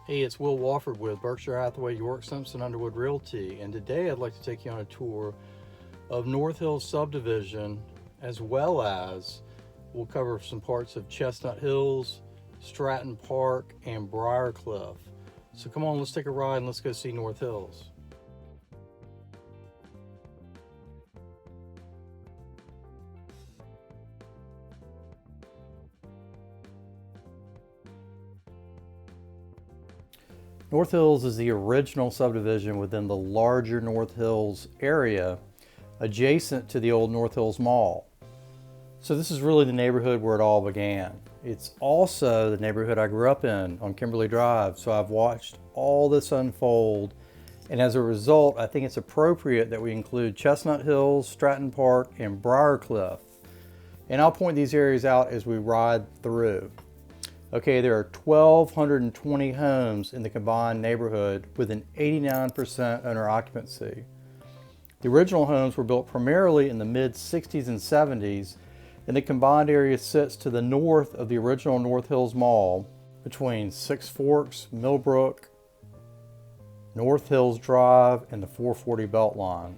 Hey, it's Will Wofford with Berkshire Hathaway York Simpson Underwood Realty, and today I'd like to take you on a tour of North Hills subdivision, as well as we'll cover some parts of Chestnut Hills, Stratton Park, and Briar Club. So come on, let's take a ride and let's go see North Hills. North Hills is the original subdivision within the larger North Hills area adjacent to the old North Hills Mall. So this is really the neighborhood where it all began. It's also the neighborhood I grew up in on Kimberly Drive, so I've watched all this unfold, and as a result, I think it's appropriate that we include Chestnut Hills, Stratton Park, and Briar Club. And I'll point these areas out as we ride through. Okay, there are 1,220 homes in the combined neighborhood with an 89% owner occupancy. The original homes were built primarily in the mid-60s and 70s, and the combined area sits to the north of the original North Hills Mall between Six Forks, Millbrook, North Hills Drive, and the 440 Beltline.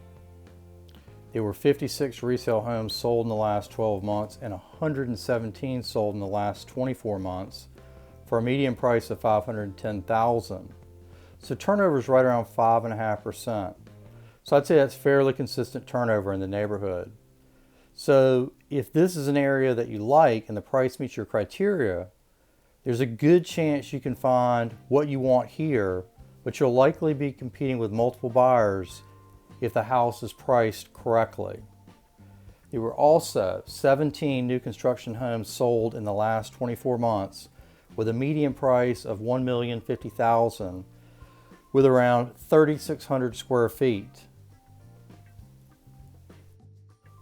There were 56 resale homes sold in the last 12 months and 117 sold in the last 24 months for a median price of $510,000. So turnover is right around 5.5%. So I'd say that's fairly consistent turnover in the neighborhood. So if this is an area that you like and the price meets your criteria, there's a good chance you can find what you want here, but you'll likely be competing with multiple buyers if the house is priced correctly. There were also 17 new construction homes sold in the last 24 months with a median price of $1,050,000 with around 3,600 square feet.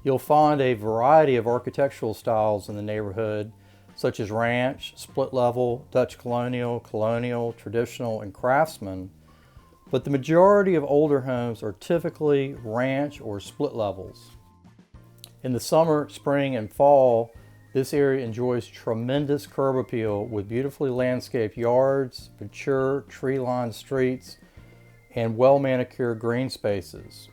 You'll find a variety of architectural styles in the neighborhood, such as ranch, split level, Dutch colonial, traditional, and craftsman. But the majority of older homes are typically ranch or split levels. In the summer, spring, and fall, this area enjoys tremendous curb appeal with beautifully landscaped yards, mature tree-lined streets, and well-manicured green spaces.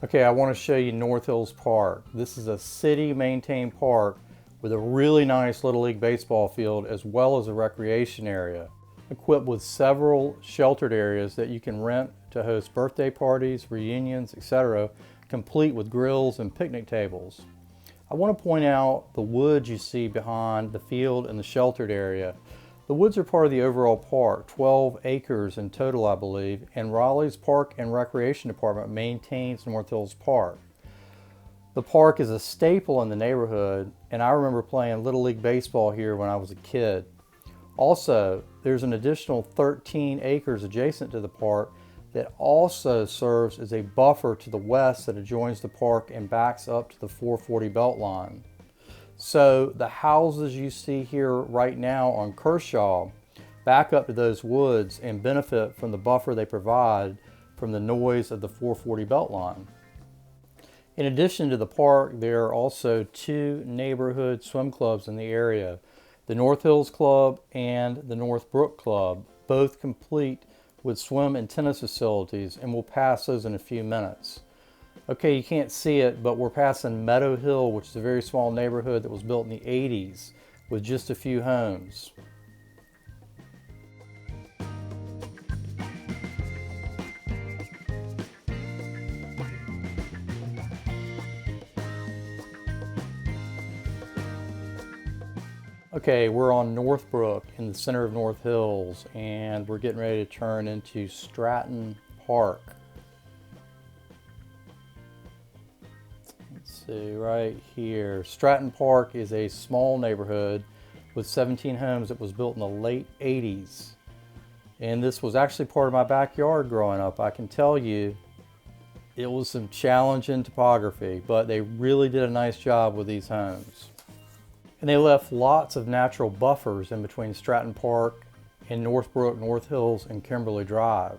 Okay, I want to show you North Hills Park. This is a city-maintained park with a really nice Little League baseball field as well as a recreation area, equipped with several sheltered areas that you can rent to host birthday parties, reunions, etc., complete with grills and picnic tables. I want to point out the woods you see behind the field and the sheltered area. The woods are part of the overall park, 12 acres in total, I believe, and Raleigh's Park and Recreation Department maintains North Hills Park. The park is a staple in the neighborhood, and I remember playing Little League baseball here when I was a kid. Also, there's an additional 13 acres adjacent to the park that also serves as a buffer to the west that adjoins the park and backs up to the 440 Beltline. So the houses you see here right now on Kershaw back up to those woods and benefit from the buffer they provide from the noise of the 440 Beltline. In addition to the park, there are also two neighborhood swim clubs in the area, the North Hills Club and the North Brook Club, both complete with swim and tennis facilities, and we'll pass those in a few minutes. Okay, you can't see it, but we're passing Meadow Hill, which is a very small neighborhood that was built in the 80s with just a few homes. Okay, we're on North Brook in the center of North Hills, and we're getting ready to turn into Stratton Park. Let's see, right here. Stratton Park is a small neighborhood with 17 homes that was built in the late 80s. And this was actually part of my backyard growing up. I can tell you it was some challenging topography, but they really did a nice job with these homes. And they left lots of natural buffers in between Stratton Park and North Brook, North Hills, and Kimberly Drive.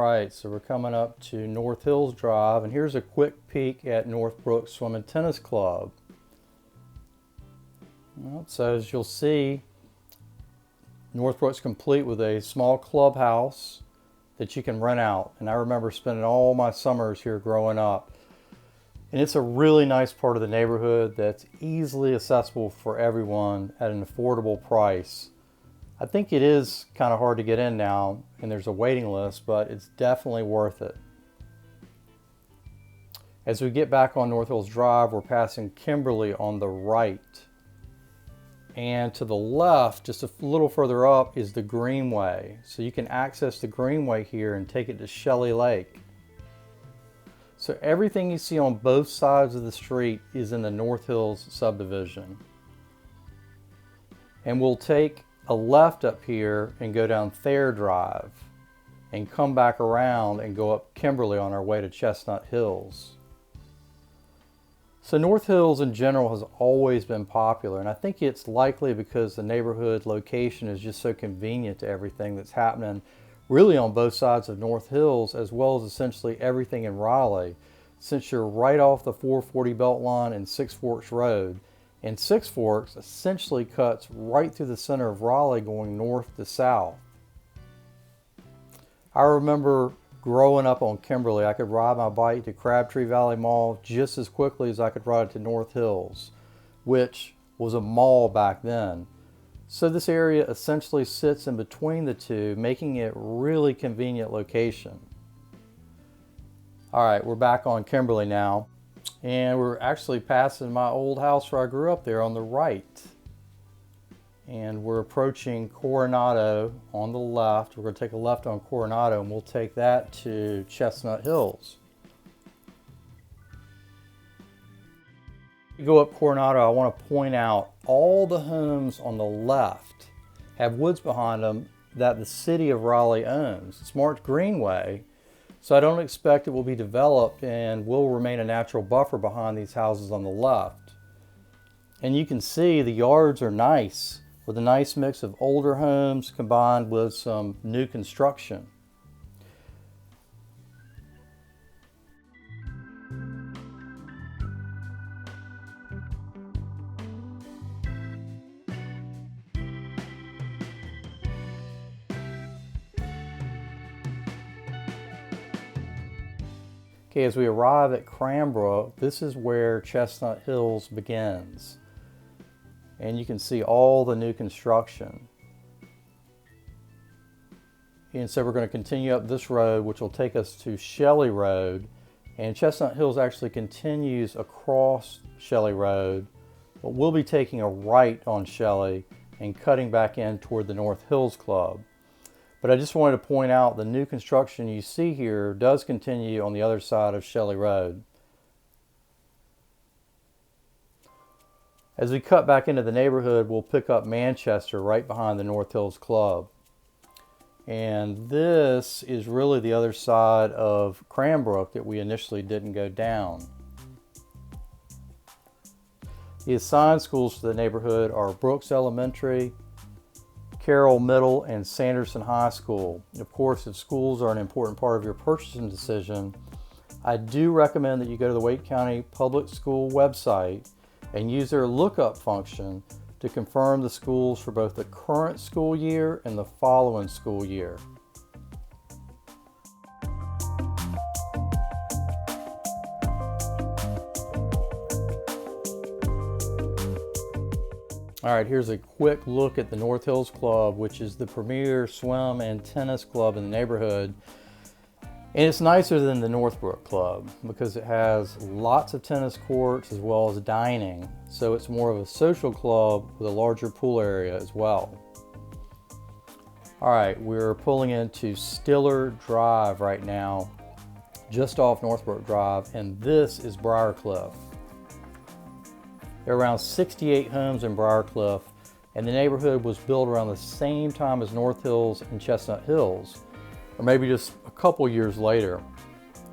right, so we're coming up to North Hills Drive, and here's a quick peek at North Brook Swim and Tennis Club. Well, so as you'll see, North Brook's complete with a small clubhouse that you can rent out. And I remember spending all my summers here growing up. And it's a really nice part of the neighborhood that's easily accessible for everyone at an affordable price. I think it is kind of hard to get in now, and there's a waiting list, but it's definitely worth it. As we get back on North Hills Drive, we're passing Kimberly on the right. And to the left, just a little further up, is the Greenway. So you can access the Greenway here and take it to Shelley Lake. So everything you see on both sides of the street is in the North Hills subdivision. And we'll take a left up here and go down Thayer Drive and come back around and go up Kimberly on our way to Chestnut Hills. So North Hills in general has always been popular, and I think it's likely because the neighborhood location is just so convenient to everything that's happening really on both sides of North Hills, as well as essentially everything in Raleigh, since you're right off the 440 belt line and Six Forks Road. And Six Forks essentially cuts right through the center of Raleigh going north to south. I remember growing up on Kimberly, I could ride my bike to Crabtree Valley Mall just as quickly as I could ride to North Hills, which was a mall back then. So this area essentially sits in between the two, making it a really convenient location. All right, we're back on Kimberly now, and we're actually passing my old house where I grew up there on the right. And we're approaching Coronado on the left. We're going to take a left on Coronado, and we'll take that to Chestnut Hills. You go up Coronado, I want to point out all the homes on the left have woods behind them that the city of Raleigh owns. It's marked Greenway, so I don't expect it will be developed and will remain a natural buffer behind these houses on the left. And you can see the yards are nice, with a nice mix of older homes combined with some new construction. Okay, as we arrive at Cranbrook, this is where Chestnut Hills begins. And you can see all the new construction. And so we're going to continue up this road, which will take us to Shelley Road. And Chestnut Hills actually continues across Shelley Road, but we'll be taking a right on Shelley and cutting back in toward the North Hills Club. But I just wanted to point out the new construction you see here does continue on the other side of Shelley Road. As we cut back into the neighborhood, we'll pick up Manchester right behind the North Hills Club. And this is really the other side of Cranbrook that we initially didn't go down. The assigned schools for the neighborhood are Brooks Elementary, Carroll Middle, and Sanderson High School. Of course, if schools are an important part of your purchasing decision, I do recommend that you go to the Wake County Public School website and use their lookup function to confirm the schools for both the current school year and the following school year. All right, here's a quick look at the North Hills Club, which is the premier swim and tennis club in the neighborhood. And it's nicer than the Northbrook Club because it has lots of tennis courts as well as dining. So it's more of a social club with a larger pool area as well. All right, we're pulling into Stiller Drive right now, just off Northbrook Drive, and this is Briar Club. There are around 68 homes in Briar Club, and the neighborhood was built around the same time as North Hills and Chestnut Hills, or maybe just a couple years later.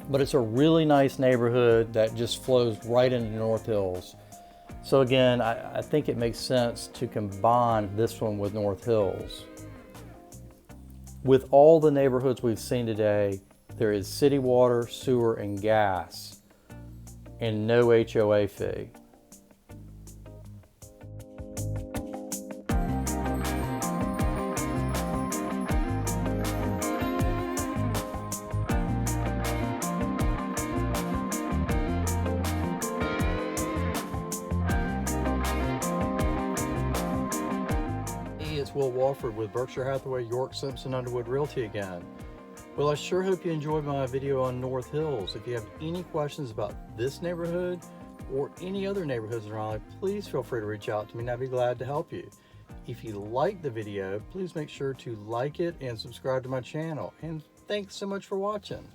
But it's a really nice neighborhood that just flows right into North Hills. So again, I think it makes sense to combine this one with North Hills. With all the neighborhoods we've seen today, There is city water, sewer, and gas, and no HOA fee. It's Will Wofford with Berkshire Hathaway York Simpson Underwood Realty again. Well, I sure hope you enjoyed my video on North Hills. If you have any questions about this neighborhood or any other neighborhoods in Raleigh, please feel free to reach out to me and I'd be glad to help you. If you like the video, please make sure to like it and subscribe to my channel. And thanks so much for watching.